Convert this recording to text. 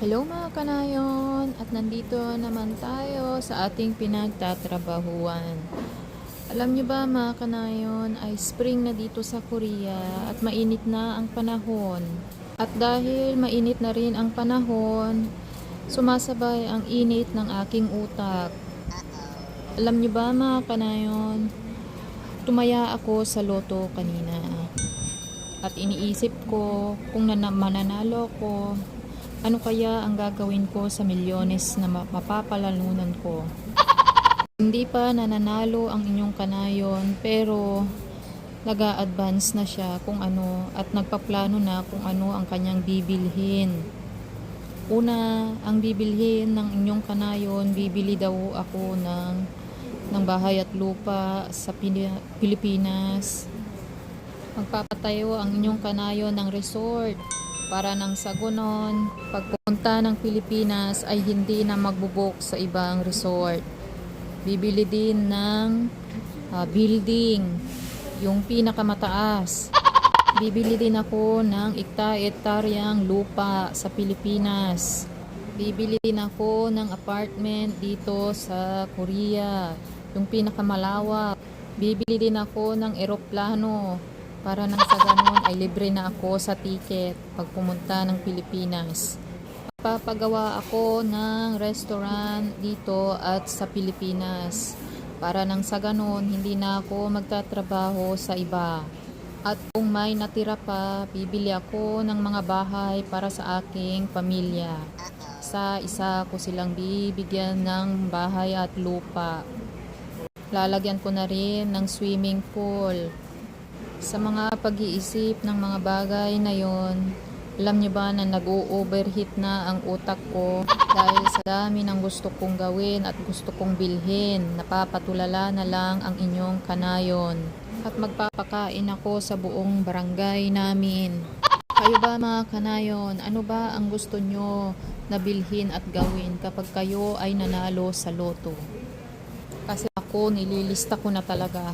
Hello mga kanayon, at nandito naman tayo sa ating pinagtatrabahuan. Alam nyo ba mga kanayon, ay spring na dito sa Korea at mainit na ang panahon. At dahil mainit na rin ang panahon, sumasabay ang init ng aking utak. Alam nyo ba mga kanayon, tumaya ako sa loto kanina. At iniisip ko kung mananalo ko, ano kaya ang gagawin ko sa milyones na mapapalalunan ko? Hindi pa nananalo ang inyong kanayon pero nag-a-advance na siya kung ano at nagpaplano na kung ano ang kanyang bibilhin. Una, ang bibilhin ng inyong kanayon, bibili daw ako ng bahay at lupa sa Pilipinas. Magpapatayo ang inyong kanayon ng resort para nang sa ganon, pagpunta ng Pilipinas ay hindi na magbubok sa ibang resort. Bibili din ng building, yung pinakamataas. Bibili din ako ng ektaryang lupa sa Pilipinas. Bibili din ako ng apartment dito sa Korea, yung pinakamalawak. Bibili din ako ng eroplano para nang sa ganun ay libre na ako sa ticket pag pumunta ng Pilipinas. Papagawa ako ng restaurant dito at sa Pilipinas para nang sa ganun hindi na ako magtatrabaho sa iba. At kung may natira pa, bibili ako ng mga bahay para sa aking pamilya. Isa ko silang bibigyan ng bahay at lupa. Lalagyan ko na rin ng swimming pool. Sa mga pag-iisip ng mga bagay na yon, alam niyo ba na nag-o-overheat na ang utak ko dahil sa dami ng gusto kong gawin at gusto kong bilhin. Napapatulala na lang ang inyong kanayon at magpapakain ako sa buong barangay namin. Kayo ba mga kanayon, ano ba ang gusto nyo na bilhin at gawin kapag kayo ay nanalo sa loto? Kasi ako nililista ko na talaga.